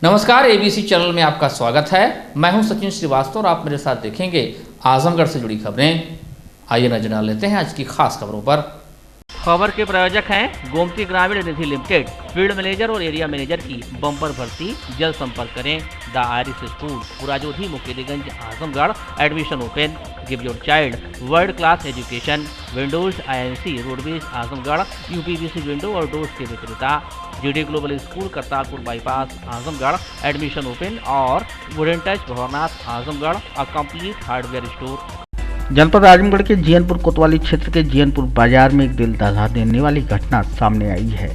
नमस्कार, ABC channel में आपका स्वागत है। मैं हूं सचिन श्रीवास्तव और आप मेरे साथ देखेंगे आजमगढ़ से जुड़ी खबरें। आइए नजर डाल लेते हैं आज की खास खबरों पर। खबर के प्रायोजक हैं Gomti Gramin Nidhi limited. Field manager और एरिया मैनेजर की बम्पर भर्ती, जल्द संपर्क करें। The Irish school, Purajodhi, Mukerigunj, Azamgarh. Admission open. Give your child world class education. Windows INC roadways Azamgarh. UPVC window और डोर्स के विक्रेता। GD global school, Kartarpur bypass, Azamgarh. Admission open. और wooden touch, Bhavarnath, Azamgarh. A complete hardware store. जनपद आजमगढ़ के जियनपुर कोतवाली क्षेत्र के जियनपुर बाजार में एक दिल दहला देने वाली घटना सामने आई है।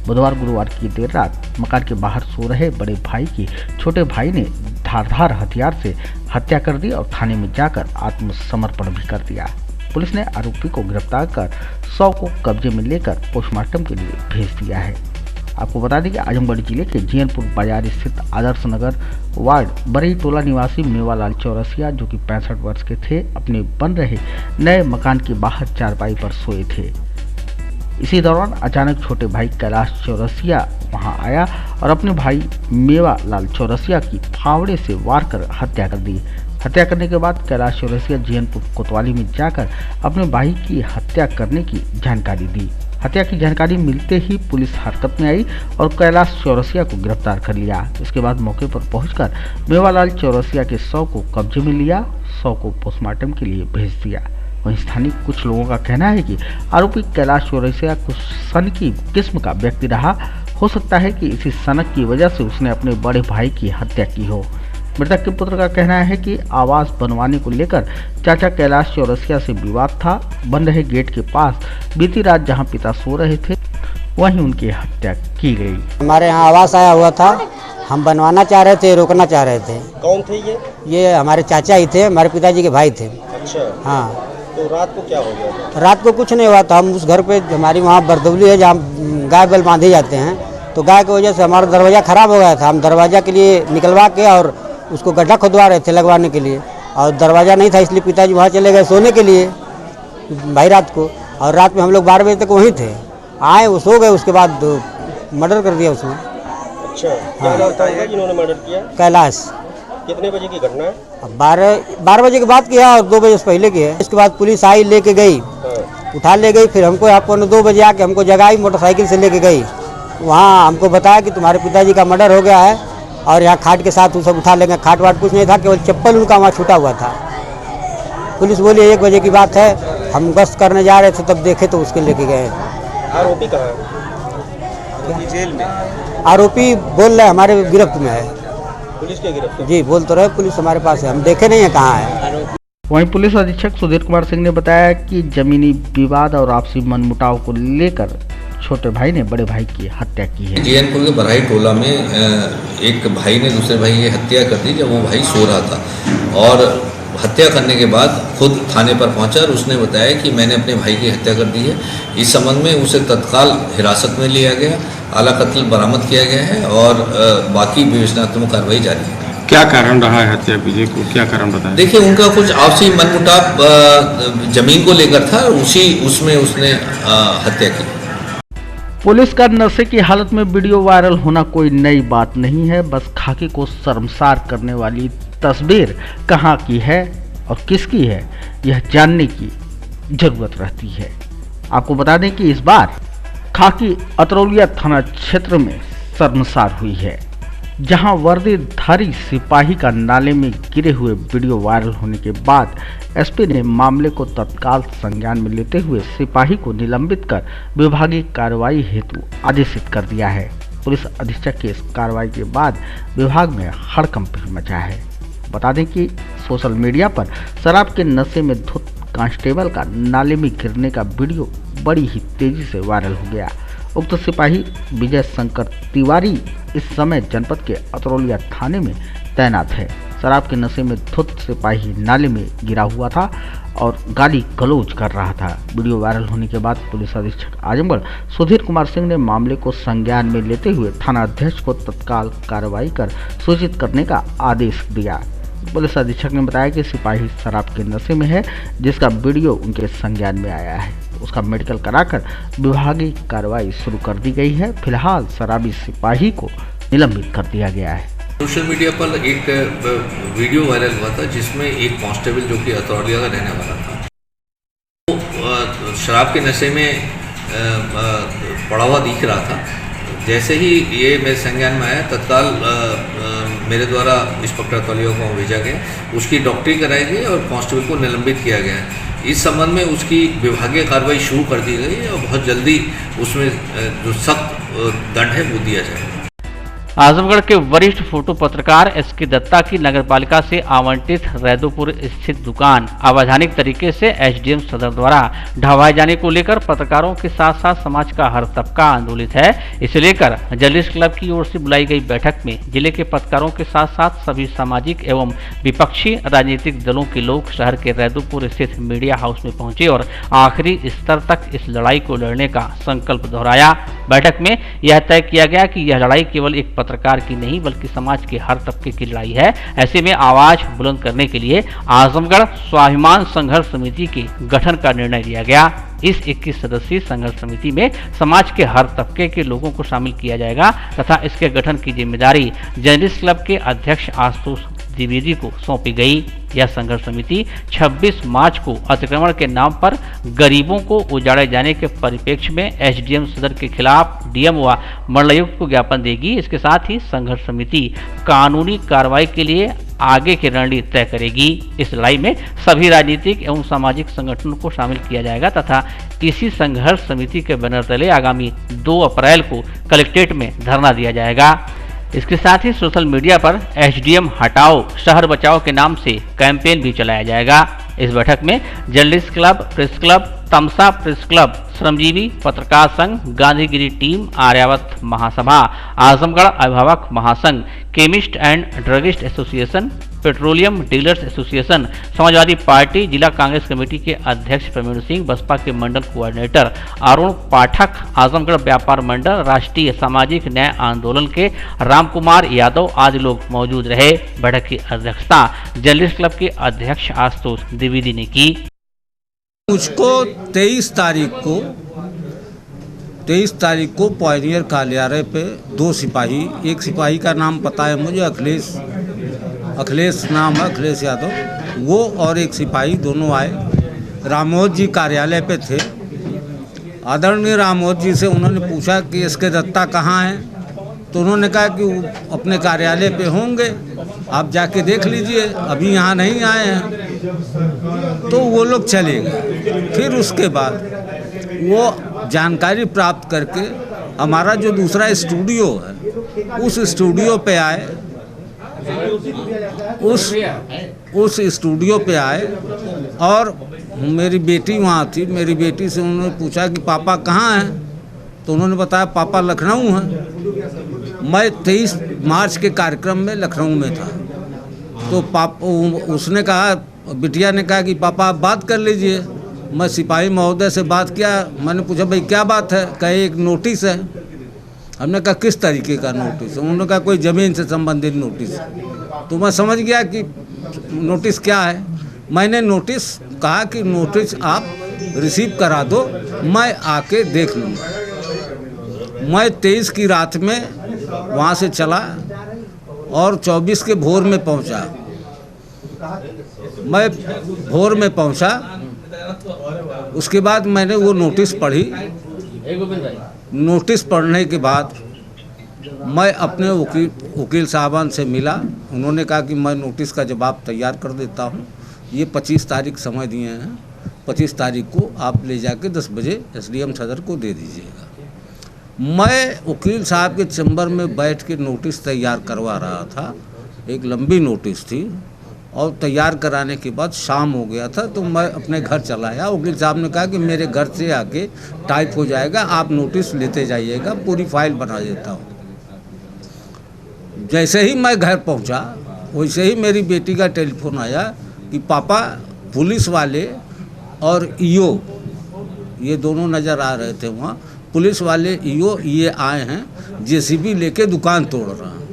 बुधवार गुरुवार की देर रात मकान के बाहर सो रहे बड़े भाई की छोटे भाई ने धारदार हथियार से हत्या कर दी और थाने में जाकर आत्मसमर्पण भी कर दिया। पुलिस ने आरोपी को गिरफ्तार कर शव को कब्जे में लेकर पोस्टमार्टम के लिए भेज दिया है। आपको बता दें कि आजमगढ़ जिले के जियनपुर बाजार स्थित आदर्श नगर वार्ड बरही टोला निवासी मेवालाल चौरसिया, जो कि 65 वर्ष के थे, अपने बन रहे नए मकान के बाहर चारपाई पर सोए थे। इसी दौरान अचानक छोटे भाई कैलाश चौरसिया वहां आया और अपने भाई मेवालाल चौरसिया की फावड़े से वार कर हत्या कर दी। हत्या करने के बाद कैलाश चौरसिया जियनपुर कोतवाली में जाकर अपने भाई की हत्या करने की जानकारी दी। हत्या की जानकारी मिलते ही पुलिस हरकत में आई और कैलाश चौरसिया को गिरफ्तार कर लिया। इसके बाद मौके पर पहुंचकर मेवालाल चौरसिया के शव को कब्जे में लिया, शव को पोस्टमार्टम के लिए भेज दिया। वहीं स्थानीय कुछ लोगों का कहना है कि आरोपी कैलाश चौरसिया कुछ सनकी किस्म का व्यक्ति रहा। हो सकता है कि इसी सनक की वजह से उसने अपने बड़े भाई की हत्या की हो। मृतक के पुत्र का कहना है कि आवास बनवाने को लेकर चाचा कैलाश चौरसिया से विवाद था। बन रहे गेट के पास बीती रात जहां पिता सो रहे थे, वहीं उनकी हत्या की गई। हमारे यहाँ आवास आया हुआ था, हम बनवाना चाह रहे थे, रोकना चाह रहे थे। कौन थे ये हमारे चाचा ही थे, हमारे पिताजी के भाई थे। अच्छा। हाँ। तो रात को क्या हो गया था? रात को कुछ नहीं हुआ था। हम उस घर पे, हमारी वहाँ बरदौली है जहाँ गाय बैल बांधे जाते हैं, तो गाय की वजह से हमारा दरवाज़ा खराब हो गया था। हम दरवाज़ा के लिए निकलवा के और उसको गड्ढा खुदवा रहे थे लगवाने के लिए, और दरवाज़ा नहीं था, इसलिए पिताजी वहाँ चले गए सोने के लिए भाई रात को। और रात में हम लोग 12 बजे तक वहीं थे। आए, वो सो गए, उसके बाद मर्डर कर दिया उसने। अच्छा। क्या नाम था उनका जिन्होंने मर्डर किया? कैलाश। कितने बजे की घटना है? अब 12 बजे के बाद किया और 2 बजे से पहले की है। इसके बाद पुलिस आई, लेके गई। हाँ। उठा ले गई। फिर हमको यहाँ 2 बजे आके हमको जगाई, मोटरसाइकिल से लेके गई। वहाँ हमको बताया कि तुम्हारे पिताजी का मर्डर हो गया है और यहाँ खाट के साथ वो सब उठा लेंगे। खाट वाट कुछ नहीं था, केवल चप्पल उनका वहाँ छूटा हुआ था। पुलिस बोली 1 बजे की बात है, हम गश्त करने जा रहे थे, तब देखे तो उसके लेके गए। आरोपी कहाँ है? जेल में। आरोपी बोल रहे हमारे गिरफ्त में है। पुलिस के गिरफ्त? जी, बोल तो रहे पुलिस हमारे पास है, हम देखे नहीं है कहाँ है। वहीं पुलिस अधीक्षक सुधीर कुमार सिंह ने बताया कि जमीनी विवाद और आपसी मनमुटाव को लेकर छोटे भाई ने बड़े भाई की हत्या की है। जियनपुर के बरही टोला में एक भाई ने दूसरे भाई की हत्या कर दी जब वो भाई सो रहा था, और हत्या करने के बाद खुद थाने पर पहुंचा और उसने बताया कि मैंने अपने भाई की हत्या कर दी है। इस संबंध में उसे तत्काल हिरासत में लिया गया, आला कत्ल बरामद किया गया है और बाकी विवेचनात्मक कार्रवाई जारी है। क्या कारण रहा है हत्या पीछे को, क्या कारण बताया? देखिए, उनका कुछ आपसी मनमुटाव जमीन को लेकर था, उसमें उसने हत्या की। पुलिस का नशे की हालत में वीडियो वायरल होना कोई नई बात नहीं है। बस खाकी को शर्मसार करने वाली तस्वीर कहाँ की है और किसकी है, यह जानने की जरूरत रहती है। आपको बता दें कि इस बार खाकी अतरौलिया थाना क्षेत्र में शर्मसार हुई है, जहां वर्दीधारी सिपाही का नाले में गिरे हुए वीडियो वायरल होने के बाद एसपी ने मामले को तत्काल संज्ञान में लेते हुए सिपाही को निलंबित कर विभागीय कार्रवाई हेतु आदेशित कर दिया है। पुलिस अधीक्षक की इस कार्रवाई के बाद विभाग में हड़कंप मचा है। बता दें कि सोशल मीडिया पर शराब के नशे में धुत कांस्टेबल का नाले में गिरने का वीडियो बड़ी ही तेजी से वायरल हो गया। उक्त सिपाही विजय शंकर तिवारी इस समय जनपद के अतरौलिया थाने में तैनात है। शराब के नशे में धुत सिपाही नाले में गिरा हुआ था और गाली गलौज कर रहा था। वीडियो वायरल होने के बाद पुलिस अधीक्षक आजमगढ़ सुधीर कुमार सिंह ने मामले को संज्ञान में लेते हुए थाना अध्यक्ष को तत्काल कार्रवाई कर सूचित करने का आदेश दिया। पुलिस अधीक्षक ने बताया कि सिपाही शराब के नशे में है, जिसका वीडियो उनके संज्ञान में आया है। उसका मेडिकल कराकर विभागीय कार्रवाई शुरू कर दी गई है। फिलहाल शराबी सिपाही को निलंबित कर दिया गया है। सोशल मीडिया पर एक वीडियो वायरल हुआ था जिसमें एक कांस्टेबल जो कि अतरौलिया का रहने वाला था, वो शराब के नशे में पड़ा हुआ दिख रहा था। जैसे ही ये मेरे संज्ञान में आया, तत्काल मेरे द्वारा इंस्पेक्टर अतरौलिया को भेजा गया, उसकी डॉक्टरी कराई गई और कांस्टेबल को निलंबित किया गया। इस संबंध में उसकी विभागीय कार्रवाई शुरू कर दी गई और बहुत जल्दी उसमें जो सख्त दंड है वो दिया जाएगा। आजमगढ़ के वरिष्ठ फोटो पत्रकार एसके दत्ता की नगरपालिका से आवंटित रैदोपुर स्थित दुकान अवैधानिक तरीके से एसडीएम सदर द्वारा ढहवाए जाने को लेकर पत्रकारों के साथ साथ समाज का हर तबका आंदोलित है। इसे लेकर जर्नलिस्ट क्लब की ओर से बुलाई गई बैठक में जिले के पत्रकारों के साथ साथ सभी सामाजिक एवं विपक्षी राजनीतिक दलों के लोग शहर के रैदोपुर स्थित मीडिया हाउस में पहुंचे और आखिरी स्तर तक इस लड़ाई को लड़ने का संकल्प दोहराया। बैठक में यह तय किया गया कि यह लड़ाई केवल एक पत्रकार की नहीं बल्कि समाज के हर तबके की लड़ाई है। ऐसे में आवाज बुलंद करने के लिए आजमगढ़ स्वाभिमान संघर्ष समिति के गठन का निर्णय लिया गया। इस 21 सदस्यीय संघर्ष समिति में समाज के हर तबके के लोगों को शामिल किया जाएगा तथा इसके गठन की जिम्मेदारी जर्नलिस्ट क्लब के अध्यक्ष आशुतोष द्विवेदी को सौंपी गई। यह संघर्ष समिति 26 मार्च को अतिक्रमण के नाम पर गरीबों को उजाड़े जाने के परिप्रेक्ष्य में एसडीएम सदर के खिलाफ डीएम व मंडलायुक्त को ज्ञापन देगी। इसके साथ ही संघर्ष समिति कानूनी कार्रवाई के लिए आगे की रणनीति तय करेगी। इस लड़ाई में सभी राजनीतिक एवं सामाजिक संगठनों को शामिल किया जाएगा तथा इसी संघर्ष समिति के बैनर तले आगामी 2 अप्रैल को कलेक्ट्रेट में धरना दिया जाएगा। इसके साथ ही सोशल मीडिया पर एसडीएम हटाओ शहर बचाओ के नाम से कैंपेन भी चलाया जाएगा। इस बैठक में जर्नलिस्ट क्लब, प्रेस क्लब, तमसा प्रेस क्लब, श्रमजीवी पत्रकार संघ, गांधीगिरी टीम, आर्यावत महासभा, आजमगढ़ अभिभावक महासंघ, chemist and druggist association, petroleum dealers association, Samajwadi party, जिला कांग्रेस कमेटी के अध्यक्ष प्रवीण सिंह, बसपा के मंडल कोऑर्डिनेटर अरुण पाठक, आजमगढ़ व्यापार मंडल, राष्ट्रीय सामाजिक न्याय आंदोलन के रामकुमार यादव आदि लोग मौजूद रहे। बैठक की अध्यक्षता जर्नलिस्ट क्लब के अध्यक्ष आशुतोष द्विवेदी ने की। मुझको 23 तारीख को पॉइनियर कार्यालय पे 2 सिपाही, एक सिपाही का नाम पता है मुझे, अखिलेश नाम है, अखिलेश यादव, वो और एक सिपाही दोनों आए, रामोद जी कार्यालय पे थे। आदरणीय रामोद जी से उन्होंने पूछा कि एसके दत्ता कहाँ हैं, तो उन्होंने कहा कि वो अपने कार्यालय पे होंगे, आप जाके देख लीजिए, अभी यहाँ नहीं आए हैं। तो वो लोग चले गए। फिर उसके बाद वो जानकारी प्राप्त करके हमारा जो दूसरा स्टूडियो है उस स्टूडियो पे आए, उस स्टूडियो पे आए और मेरी बेटी वहाँ थी। मेरी बेटी से उन्होंने पूछा कि पापा कहाँ हैं, तो उन्होंने बताया पापा लखनऊ हैं। मैं 23 मार्च के कार्यक्रम में लखनऊ में था। तो उसने कहा, बिटिया ने कहा कि पापा आप बात कर लीजिए। मैं सिपाही महोदय से बात किया, मैंने पूछा भाई क्या बात है, कहे एक नोटिस है। हमने कहा किस तरीके का नोटिस? उन्होंने कहा कोई ज़मीन से संबंधित नोटिस। तो मैं समझ गया कि नोटिस क्या है। मैंने नोटिस कहा कि नोटिस आप रिसीव करा दो, मैं आके देख लूँगा। मैं 23 की रात में वहाँ से चला और 24 के भोर में पहुँचा। मैं भोर में पहुँचा, उसके बाद मैंने वो नोटिस पढ़ी। नोटिस पढ़ने के बाद मैं अपने वकील साहबान से मिला। उन्होंने कहा कि मैं नोटिस का जवाब तैयार कर देता हूँ, ये 25 तारीख समय दिए हैं, 25 तारीख को आप ले जाके 10 बजे एसडीएम सदर को दे दीजिएगा। मैं वकील साहब के चैम्बर में बैठ के नोटिस तैयार करवा रहा था। एक लंबी नोटिस थी और तैयार कराने के बाद शाम हो गया था, तो मैं अपने घर चला आया। वकील साहब ने कहा कि मेरे घर से आके टाइप हो जाएगा, आप नोटिस लेते जाइएगा, पूरी फाइल बना देता हूँ। जैसे ही मैं घर पहुँचा वैसे ही मेरी बेटी का टेलीफोन आया कि पापा पुलिस वाले और ईओ, ये दोनों नज़र आ रहे थे वहाँ, पुलिस वाले ईओ ये आए हैं, जेसीबी लेके दुकान तोड़ रहे हैं,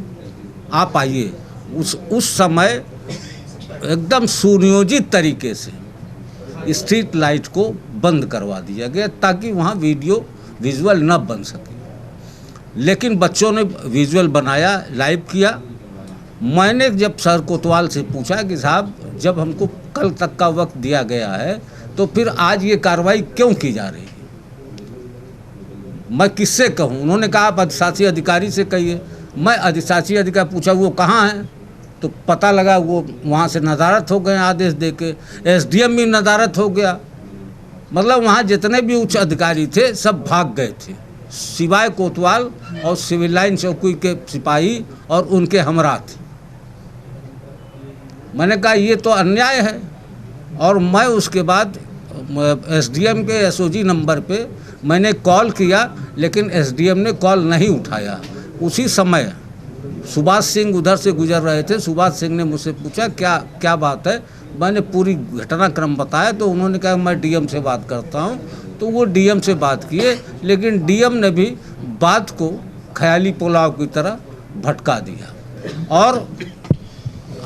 आप आइए। उस समय एकदम सुनियोजित तरीके से स्ट्रीट लाइट को बंद करवा दिया गया ताकि वहाँ वीडियो विजुअल न बन सके। लेकिन बच्चों ने विजुअल बनाया, लाइव किया। मैंने जब सर कोतवाल से पूछा कि साहब जब हमको कल तक का वक्त दिया गया है तो फिर आज ये कार्रवाई क्यों की जा रही है, मैं किससे कहूँ? उन्होंने कहा आप अधिशासी अधिकारी से कहिए। मैं अधिशासी अधिकारी पूछा वो कहाँ है, तो पता लगा वो वहाँ से नदारत हो गए आदेश दे के। SDM भी नदारत हो गया। मतलब वहाँ जितने भी उच्च अधिकारी थे सब भाग गए थे, सिवाय कोतवाल और सिविल लाइन चौकी के सिपाही और उनके हमरा थे। मैंने कहा ये तो अन्याय है। और मैं उसके बाद SDM के SOG नंबर पे मैंने कॉल किया, लेकिन SDM ने कॉल नहीं उठाया। उसी समय सुभाष सिंह उधर से गुजर रहे थे। सुभाष सिंह ने मुझसे पूछा क्या बात है। मैंने पूरी घटनाक्रम बताया तो उन्होंने कहा मैं DM से बात करता हूं। तो वो DM से बात किए, लेकिन DM ने भी बात को ख्याली पुलाव की तरह भटका दिया। और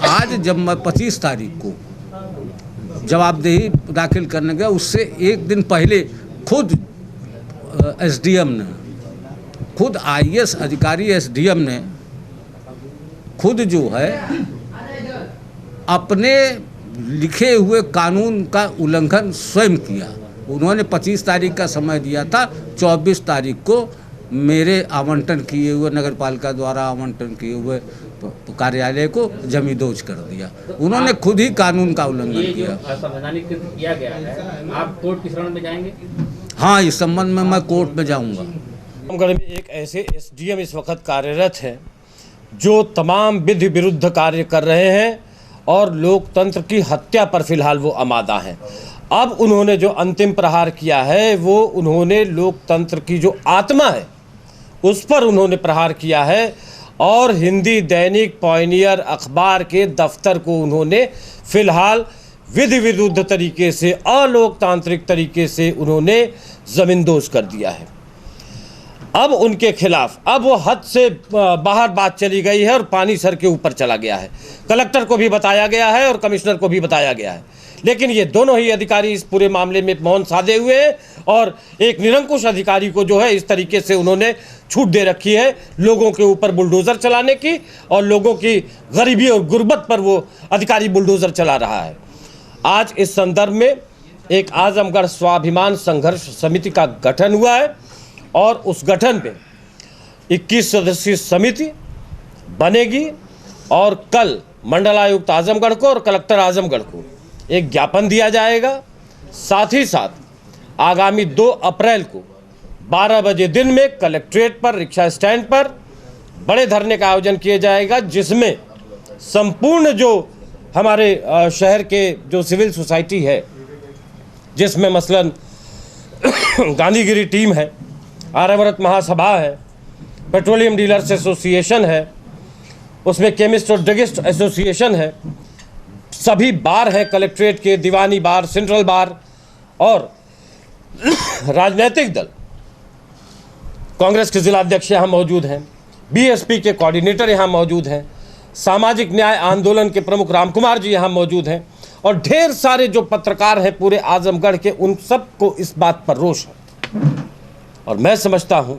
आज जब मैं 25 तारीख को जवाबदेही दाखिल करने गया, उससे एक दिन पहले खुद SDM ने, खुद IAS अधिकारी SDM ने खुद जो है अपने लिखे हुए कानून का उल्लंघन स्वयं किया। उन्होंने 25 तारीख का समय दिया था, 24 तारीख को मेरे आवंटन किए हुए, नगर पालिका द्वारा आवंटन किए हुए कार्यालय को जमींदोज कर दिया। उन्होंने खुद ही कानून का उल्लंघन किया। संवैधानिक किया गया है, आप कोर्ट की शरण में जाएंगे? हाँ, इस संबंध में मैं कोर्ट में जाऊंगा। आजमगढ़ में एक ऐसे SDM इस वक्त कार्यरत हैं जो तमाम विधि विरुद्ध कार्य कर रहे हैं और लोकतंत्र की हत्या पर फिलहाल वो आमादा हैं। अब उन्होंने जो अंतिम प्रहार किया है वो उन्होंने लोकतंत्र की जो आत्मा है उस पर उन्होंने प्रहार किया है और हिंदी दैनिक पायनियर अखबार के दफ्तर को उन्होंने फिलहाल विधि विरुद्ध तरीके से, अलोकतांत्रिक तरीके से उन्होंने ज़मींदोज कर दिया है। अब उनके खिलाफ अब वो हद से बाहर बात चली गई है और पानी सर के ऊपर चला गया है। कलेक्टर को भी बताया गया है और कमिश्नर को भी बताया गया है, लेकिन ये दोनों ही अधिकारी इस पूरे मामले में मौन साधे हुए हैं और एक निरंकुश अधिकारी को जो है इस तरीके से उन्होंने छूट दे रखी है लोगों के ऊपर बुलडोज़र चलाने की, और लोगों की गरीबी और गुर्बत पर वो अधिकारी बुलडोज़र चला रहा है। आज इस संदर्भ में एक आजमगढ़ स्वाभिमान संघर्ष समिति का गठन हुआ है और उस गठन पे 21 सदस्यीय समिति बनेगी और कल मंडलायुक्त आजमगढ़ को और कलेक्टर आजमगढ़ को एक ज्ञापन दिया जाएगा। साथ ही साथ आगामी 2 अप्रैल को 12 बजे दिन में कलेक्ट्रेट पर, रिक्शा स्टैंड पर बड़े धरने का आयोजन किया जाएगा, जिसमें संपूर्ण जो हमारे शहर के जो सिविल सोसाइटी है, जिसमें मसलन गांधीगिरी टीम है, आर्यव्रत महासभा है, पेट्रोलियम डीलर्स एसोसिएशन है, उसमें केमिस्ट और ड्रगिस्ट एसोसिएशन है, सभी बार हैं कलेक्ट्रेट के, दीवानी बार, सेंट्रल बार, और राजनीतिक दल, कांग्रेस के जिलाध्यक्ष यहाँ मौजूद हैं, BSP के कोऑर्डिनेटर यहाँ मौजूद हैं, सामाजिक न्याय आंदोलन के प्रमुख रामकुमार जी यहाँ मौजूद हैं, और ढेर सारे जो पत्रकार हैं पूरे आजमगढ़ के, उन सबको इस बात पर रोष है। और मैं समझता हूँ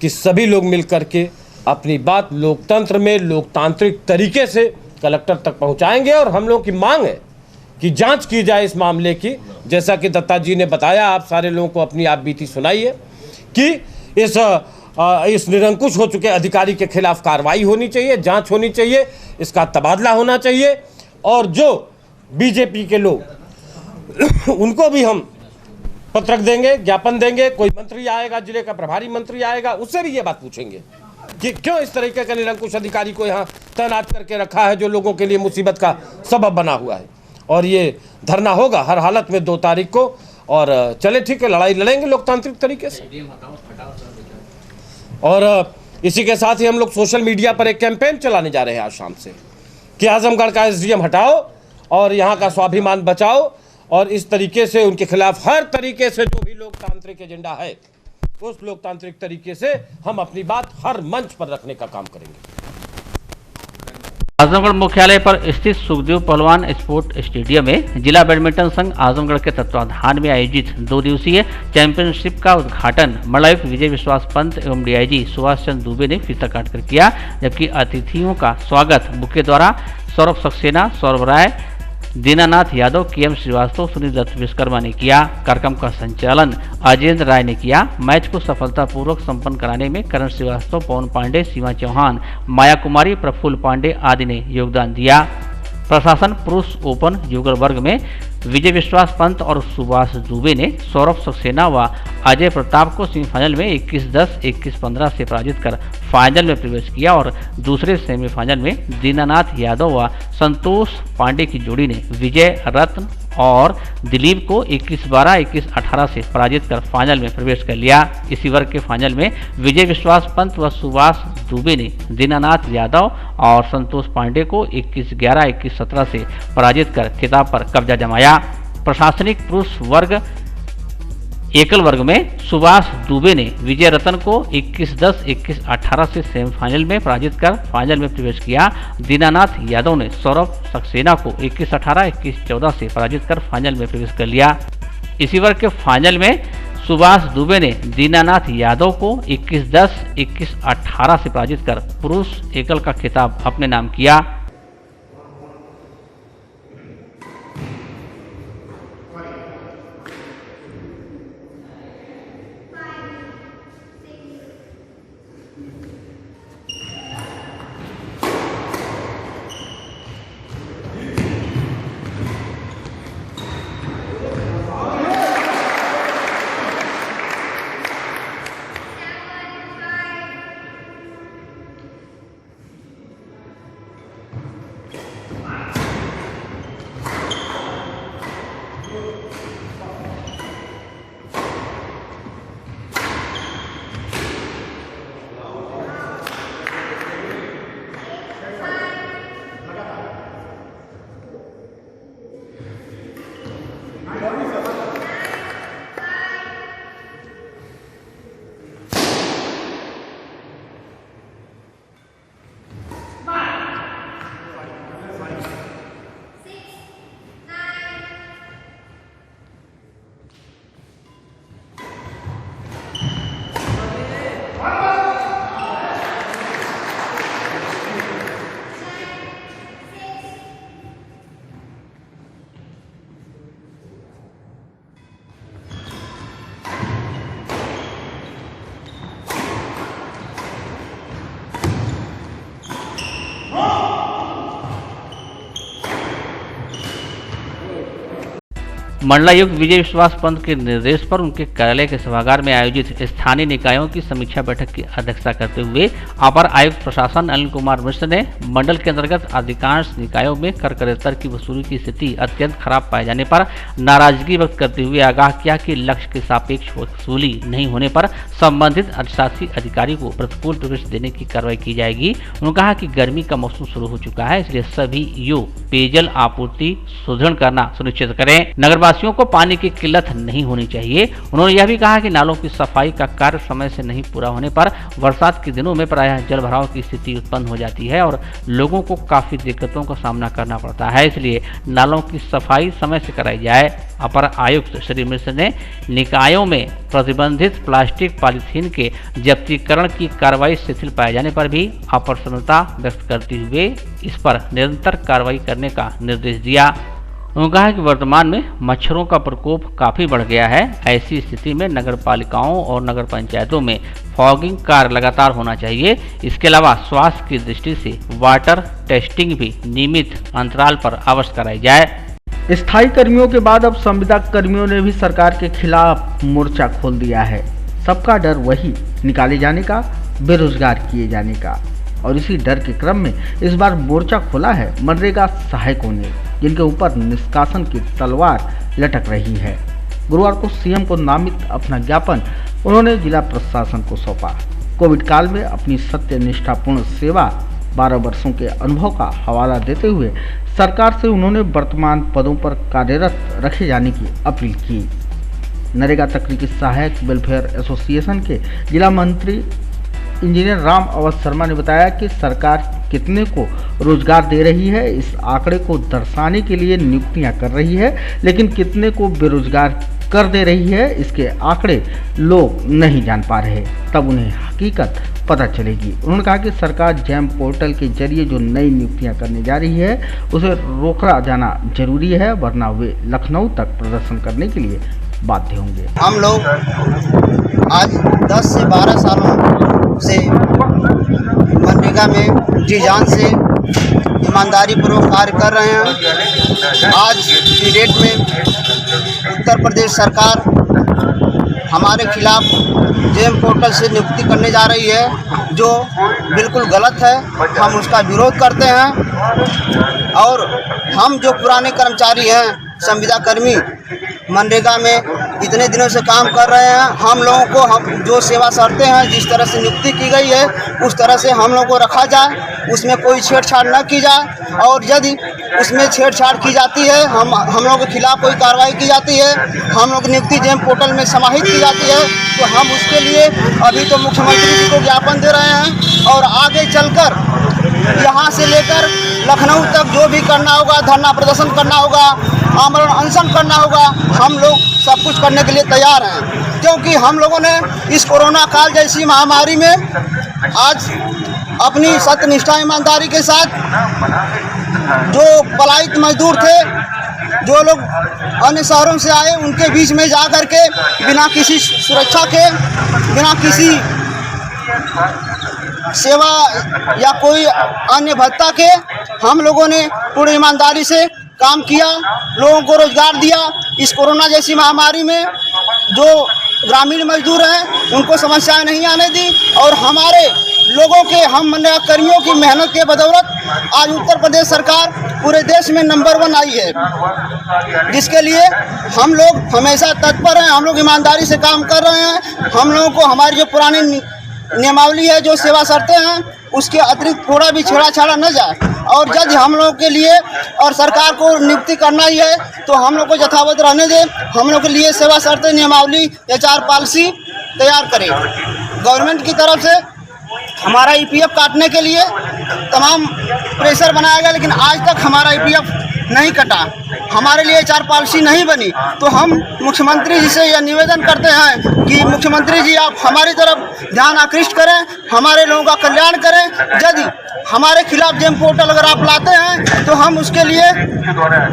कि सभी लोग मिलकर के अपनी बात लोकतंत्र में लोकतांत्रिक तरीके से कलेक्टर तक पहुँचाएंगे। और हम लोगों की मांग है कि जांच की जाए इस मामले की। जैसा कि दत्ता जी ने बताया, आप सारे लोगों को अपनी आप बीती सुनाई है कि इस निरंकुश हो चुके अधिकारी के खिलाफ कार्रवाई होनी चाहिए, जांच होनी चाहिए, इसका तबादला होना चाहिए। और जो BJP के लोग उनको भी हम पत्रक देंगे, ज्ञापन देंगे। कोई मंत्री आएगा, जिले का प्रभारी मंत्री आएगा, उससे भी ये बात पूछेंगे कि क्यों इस तरीके का निरंकुश अधिकारी को यहाँ तैनात करके रखा है जो लोगों के लिए मुसीबत का सबब बना हुआ है। और ये धरना होगा हर हालत में 2 तारीख को। और चले ठीक है, लड़ाई लड़ेंगे लोकतांत्रिक तरीके से। और इसी के साथ ही हम लोग सोशल मीडिया पर एक कैंपेन चलाने जा रहे हैं आज शाम से कि आजमगढ़ का SDM हटाओ और यहाँ का स्वाभिमान बचाओ। और इस तरीके से उनके खिलाफ हर तरीके से जो भी लोकतांत्रिक एजेंडा है, उस लोकतांत्रिक तरीके से हम अपनी बात हर मंच पर रखने का काम करेंगे। आजमगढ़ मुख्यालय पर स्थित सुखदेव पहलवान स्पोर्ट स्टेडियम में जिला बैडमिंटन संघ आजमगढ़ के तत्वाधान में आयोजित 2 दिवसीय चैंपियनशिप का उद्घाटन मंडलायुक्त विजय विश्वास पंत एवं डीआईजी सुभाष चंद्र दुबे ने फीता काटकर किया, जबकि अतिथियों का स्वागत मुख्य द्वारा सौरभ सक्सेना, सौरभ राय, दीनानाथ यादव, केएम श्रीवास्तव, सुनील दत्त विश्वकर्मा ने किया। कार्यक्रम का संचालन अजेंद्र राय ने किया। मैच को सफलतापूर्वक संपन्न कराने में करण श्रीवास्तव, पवन पांडे, सीमा चौहान, माया कुमारी, प्रफुल्ल पांडे आदि ने योगदान दिया। प्रशासन पुरुष ओपन युगल वर्ग में विजय विश्वास पंत और सुभाष दुबे ने सौरभ सक्सेना व अजय प्रताप को सेमीफाइनल में 21-10, 21-15 से पराजित कर फाइनल में प्रवेश किया और दूसरे सेमीफाइनल में दीनानाथ यादव व संतोष पांडे की जोड़ी ने विजय रत्न और दिलीप को 21-12, 21-18 से पराजित कर फाइनल में प्रवेश कर लिया। इसी वर्ग के फाइनल में विजय विश्वास पंत व सुभाष दुबे ने दीनानाथ यादव और संतोष पांडे को 21-11, 21-17 से पराजित कर खिताब पर कब्जा जमाया। प्रशासनिक पुरुष वर्ग एकल वर्ग में सुभाष दुबे ने विजय रतन को 21-10, 21-18 से सेमीफाइनल में पराजित कर फाइनल में प्रवेश किया। दीनानाथ यादव ने सौरभ सक्सेना को 21-18, 21-14 से पराजित कर फाइनल में प्रवेश कर लिया। इसी वर्ग के फाइनल में सुभाष दुबे ने दीनानाथ यादव को 21-10, 21-18 से पराजित कर पुरुष एकल का खिताब अपने नाम किया। मंडलायुक्त विजय विश्वास पंत के निर्देश पर उनके कार्यालय के सभागार में आयोजित स्थानीय निकायों की समीक्षा बैठक की अध्यक्षता करते हुए अपर आयुक्त प्रशासन अनिल कुमार मिश्र ने मंडल के अंतर्गत अधिकांश निकायों में कर करेत्तर की वसूली की स्थिति अत्यंत खराब पाए जाने पर नाराजगी व्यक्त करते हुए आगाह किया कि लक्ष्य के सापेक्ष वसूली नहीं होने पर संबंधित अधिशासी अधिकारी को प्रतिकूल प्रवेश देने की कार्रवाई की जाएगी। उन्होंने कहा कि गर्मी का मौसम शुरू हो चुका है, इसलिए सभी पेयजल आपूर्ति सुदृढ़ करना सुनिश्चित करें। नगरवासियों को पानी की किल्लत नहीं होनी चाहिए। उन्होंने यह भी कहा कि नालों की सफाई का कार्य समय से नहीं पूरा होने पर बरसात के दिनों में प्रायः जल भराव की स्थिति उत्पन्न हो जाती है और लोगों को काफी दिक्कतों का सामना करना पड़ता है, इसलिए नालों की सफाई समय से कराई जाए। अपर आयुक्त श्री मिश्र ने निकायों में प्रतिबंधित प्लास्टिक पॉलीथीन के जब्तीकरण की कार्रवाई शिथिल पाए जाने पर भी अप्रसन्नता व्यक्त करते हुए इस पर निरंतर कार्रवाई करने का निर्देश दिया। उन्होंने कहा कि वर्तमान में मच्छरों का प्रकोप काफ़ी बढ़ गया है। ऐसी स्थिति में नगर पालिकाओं और नगर पंचायतों में फॉगिंग कार्य लगातार होना चाहिए। इसके अलावा स्वास्थ्य की दृष्टि से वाटर टेस्टिंग भी नियमित अंतराल पर अवश्य कराई जाए। स्थायी कर्मियों के बाद अब संविदा कर्मियों ने भी सरकार के खिलाफ मोर्चा खोल दिया है। सबका डर वही, निकाले जाने का, बेरोजगार किए जाने का। और इसी डर के क्रम में इस बार मोर्चा खोला है मनरेगा सहायकों ने, जिनके ऊपर निष्कासन की तलवार लटक रही है। गुरुवार को सीएम को नामित अपना ज्ञापन उन्होंने जिला प्रशासन को सौंपा। कोविड काल में अपनी सत्य निष्ठापूर्ण सेवा 12 वर्षों के अनुभव का हवाला देते हुए सरकार से उन्होंने वर्तमान पदों पर कार्यरत रखे जाने की अपील की। नरेगा तकनीकी सहायक वेलफेयर एसोसिएशन के जिला मंत्री इंजीनियर राम अवध शर्मा ने बताया कि सरकार कितने को रोजगार दे रही है इस आंकड़े को दर्शाने के लिए नियुक्तियां कर रही है, लेकिन कितने को बेरोजगार कर दे रही है इसके आंकड़े लोग नहीं जान पा रहे, तब उन्हें हकीकत पता चलेगी। उन्होंने कहा कि सरकार जैम पोर्टल के जरिए जो नई नियुक्तियां करने जा रही है उसे रोका जाना जरूरी है, वरना वे लखनऊ तक प्रदर्शन करने के लिए बाध्य होंगे। हम लोग आज 10 से 12 सालों से मनरेगा में जी जान से ईमानदारी पूर्वक कार्य कर रहे हैं। आज की डेट में उत्तर प्रदेश सरकार हमारे खिलाफ जेम पोर्टल से नियुक्ति करने जा रही है, जो बिल्कुल गलत है। हम उसका विरोध करते हैं और हम जो पुराने कर्मचारी हैं, संविदा कर्मी मनरेगा में इतने दिनों से काम कर रहे हैं, हम लोगों को हम जो सेवा शर्तें हैं जिस तरह से नियुक्ति की गई है उस तरह से हम लोगों को रखा जाए, उसमें कोई छेड़छाड़ न की जाए। और यदि उसमें छेड़छाड़ की जाती है, हम लोगों के खिलाफ कोई कार्रवाई की जाती है, हम लोग नियुक्ति जेम पोर्टल में समाहित की जाती है, तो हम उसके लिए अभी तो मुख्यमंत्री जी को ज्ञापन दे रहे हैं और आगे चलकर यहाँ से लेकर लखनऊ तक जो भी करना होगा, धरना प्रदर्शन करना होगा, आमरण अनशन करना होगा, हम लोग सब कुछ करने के लिए तैयार हैं। क्योंकि हम लोगों ने इस कोरोना काल जैसी महामारी में आज अपनी सत्यनिष्ठा ईमानदारी के साथ जो पलायित मजदूर थे, जो लोग अन्य शहरों से आए, उनके बीच में जा कर के बिना किसी सुरक्षा के, बिना किसी सेवा या कोई अन्य भत्ता के हम लोगों ने पूरी ईमानदारी से काम किया, लोगों को रोजगार दिया। इस कोरोना जैसी महामारी में जो ग्रामीण मजदूर हैं उनको समस्याएं नहीं आने दी और हमारे लोगों के, हम मनरेगा कर्मियों की मेहनत के बदौलत आज उत्तर प्रदेश सरकार पूरे देश में नंबर 1 आई है, जिसके लिए हम लोग हमेशा तत्पर हैं। हम लोग ईमानदारी से काम कर रहे हैं। हम लोगों को हमारी जो पुरानी नियमावली है, जो सेवा शर्तें हैं, उसके अतिरिक्त थोड़ा भी छेड़ा न जाए। और यदि हम लोगों के लिए और सरकार को नियुक्ति करना ही है तो हम लोग को यथावत रहने दें। हम लोग के लिए सेवा शर्तें, नियमावली, HR पॉलिसी तैयार करें। गवर्नमेंट की तरफ से हमारा EPF काटने के लिए तमाम प्रेशर बनाया गया, लेकिन आज तक हमारा EPF नहीं कटा, हमारे लिए HR पॉलिसी नहीं बनी। तो हम मुख्यमंत्री जी से यह निवेदन करते हैं कि मुख्यमंत्री जी आप हमारी तरफ ध्यान आकृष्ट करें, हमारे लोगों का कल्याण करें। यदि हमारे खिलाफ जेम पोर्टल अगर आप लाते हैं तो हम उसके लिए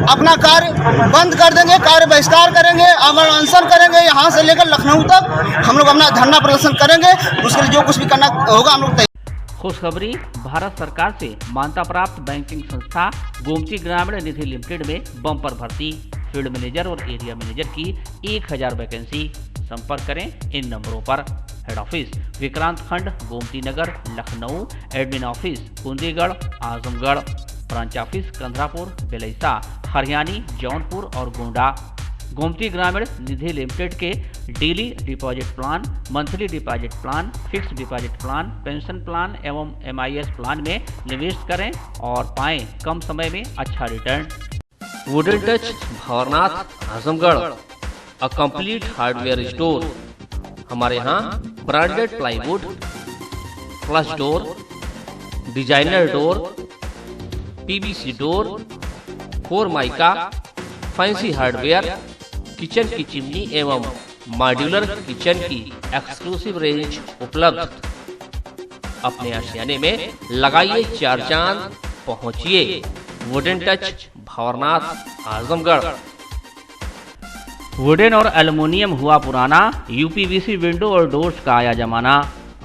अपना कार्य बंद कर देंगे, कार्य बहिष्कार करेंगे, आमरण अनशन करेंगे। यहाँ से लेकर लखनऊ तक हम लोग अपना धरना प्रदर्शन करेंगे। उसके लिए जो कुछ भी करना होगा हम लोग। खुशखबरी, भारत सरकार से मान्यता प्राप्त बैंकिंग संस्था गोमती ग्रामीण निधि लिमिटेड में बम्पर भर्ती, फील्ड मैनेजर और एरिया मैनेजर की 1000 वैकेंसी। संपर्क करें इन नंबरों पर। Head office Vikrant Khand, Gomti Nagar, Lucknow. Admin office Kundigarh, Azamgarh. Branch office Kandharapur, Belaisa, Hariyani, Jaunpur और गोंडा। गोमती ग्रामीण निधि लिमिटेड के daily deposit plan, monthly deposit plan, fixed deposit plan, pension plan एवं MIS प्लान में निवेश करें और पाएं कम समय में अच्छा return. Wooden touch Bhavarnath, Azamgarh, a complete hardware store. हमारे यहाँ branded plywood, flush door, designer door, PVC door, 4 mica, fancy hardware, kitchen की चिमनी एवं मॉड्यूलर किचन की एक्सक्लूसिव रेंज उपलब्ध। अपने आशियाने में लगाइए 4 चांद, पहुंचिए wooden touch Bhavarnath, Azamgarh. Wooden और एल्युमिनियम हुआ पुराना, UPVC विंडो और डोर्स का आया जमाना।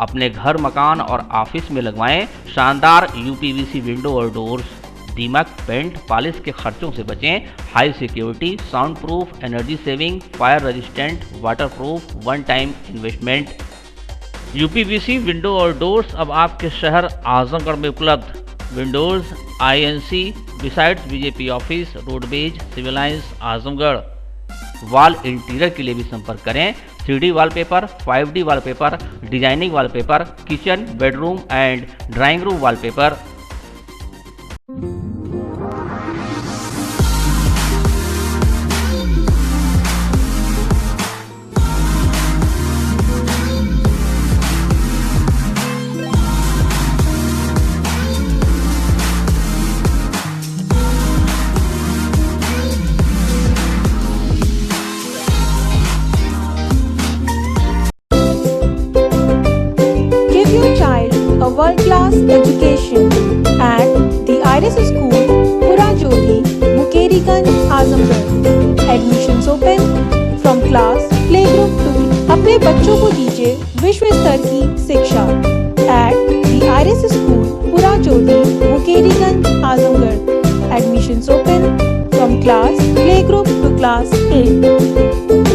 अपने घर, मकान और ऑफिस में लगवाएं शानदार UPVC विंडो और डोर्स। दीमक, पेंट, पॉलिश के खर्चों से बचें। High security, sound proof, energy saving, fire resistant, water proof, 1 time investment. UPVC window और डोर्स अब आपके शहर आजमगढ़ में उपलब्ध। Windows INC besides BJP office, roadways, civil lines, Azamgarh. Wall interior के लिए भी संपर्क करें। 3D wallpaper, 5D wallpaper, designing wallpaper, kitchen, bedroom and drawing room wallpaper. From class play group to. अपने बच्चों को दीजिए विश्व स्तर की शिक्षा at the Iris school, Purajodhi, Mukerigunj, Azamgarh. Admissions open from class play group to class 8।